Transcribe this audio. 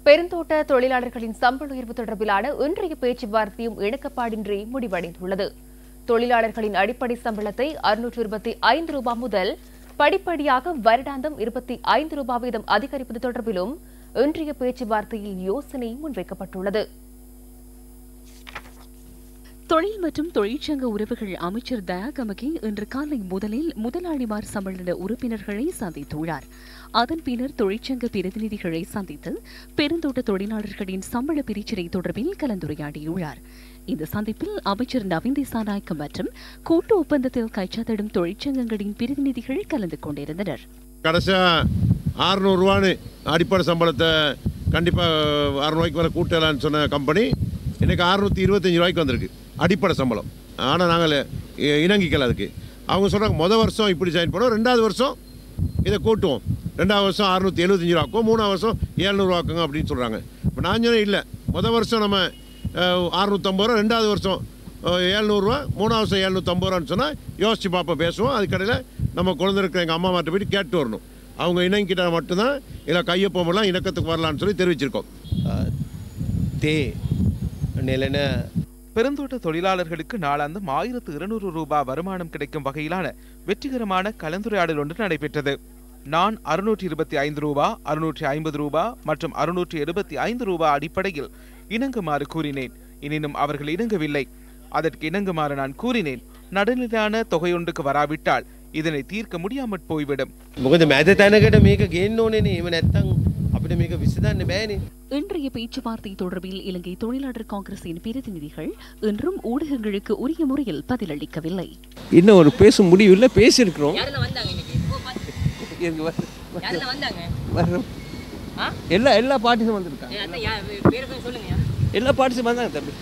பெருந்தோட்ட தொழிலாளர்களின் சம்பள உயர்வு தொடர்பிலான இன்றைய பேச்சுவார்த்தையும் இணக்கப்பாடின்றி முடிவடைந்துள்ளது. தொழிலாளர்களின் அடிப்படை சம்பளத்தை 625 ரூபாய் முதல் படிப்படியாக வருடாந்தம் 25 ரூபாய் வீதம் அதிகரிப்பது தொடர்பிலும் இன்றைய பேச்சுவார்த்தையில் யோசனை முன்வைக்கப்பட்டுள்ளது. தொழில் மற்றும் தொழிற்சங்க உறவுகள் அமைச்சர் தயா கமகே இன்று காலை முதலில் முதலாளிமார் சம்மேளன உறுப்பினர்களை சந்தித்துள்ளார். அதன் பின்னர் தொழிற்சங்க பிரதிநிதிகளை சந்தித்து பெருந்தோட்ட தொழிலாளர்களின் சம்பள பிரச்சினை தொடர்பில் கலந்துரையாடியுள்ளார். இந்த சந்திப்பில் அமைச்சர் நவீன் திசாநாயக்க மற்றும் கூட்டு ஒப்பந்தத்தில் கைச்சாத்திடும் தொழிற்சங்கங்களின் பிரதிநிதிகள் கலந்து கொண்டிருந்தனர். கடைசியா 600 ரூபான்னு அடிப்படை சம்பளத்தை கண்டிப்பாக 600 ரூபாய்க்கு வர கூட்டலான்னு சொன்ன கம்பெனி இன்னைக்கு 625 ரூபாய்க்கு வந்திருக்கு அடிப்படை சம்பளம். ஆனால் நாங்கள் இணங்கிக்கல. அதுக்கு அவங்க சொல்கிறாங்க மொதல் வருஷம் இப்படி ஜாயின் பண்ணுவோம், 2வது வருஷம் இதை கூட்டுவோம், 2வது வருஷம் 675 ரூபாக்கும், 3வது வருஷம் 700 ரூபாக்குங்க அப்படின்னு சொல்கிறாங்க. இப்போ நான் சொன்னேன் இல்லை, மொதல் வருஷம் நம்ம 650 ரூபா, 2வது வருஷம் 700 ரூபா, 3வது வருஷம் 750 ரூபான்னு சொன்னால் யோசித்து பார்ப்போம், பேசுவோம். அதுக்கடையில் நம்ம குழந்தை இருக்கிற எங்கள் அம்மா மாட்ட போயிட்டு கேட்டு வரணும். அவங்க இணங்கிட்டால் மட்டும்தான் இல்லை கையொப்பமெல்லாம் இணக்கத்துக்கு வரலான்னு சொல்லி தெரிவிச்சிருக்கோம். பெருந்தோட்ட தொழிலாளர்களுக்கு நாளாந்தம் 1200 ரூபாய் வருமானம் கிடைக்கும் வகையிலான வெற்றிகரமான கலந்துரையாடல் ஒன்று நடைபெற்றது. நான் 625 ரூபாய், 650 ரூபாய் மற்றும் 675 ரூபாய் அடிப்படையில் இணங்குமாறு கூறினேன். எனினும் அவர்கள் இணங்கவில்லை. அதற்கு இணங்குமாறு நான் கூறினேன். நடுநிலையான தொகையொன்றுக்கு வராவிட்டால் இதனை தீர்க்க முடியாமற் போய்விடும். இன்றைய பேச்சுவார்த்தை தொடர்பில் இலங்கை தொழிலாளர் காங்கிரசின் பிரதிநிதிகள் இன்றும் ஊடகங்களுக்கு உரிய முறையில் பதிலளிக்கவில்லை. இன்னும் ஒரு பேச முடியவில்லை, பேசியிருக்கிறோம். எல்லா பார்ட்டிஸும் வந்திருக்காங்க. எல்லா பார்ட்டிஸும் வந்தாங்க தம்பி.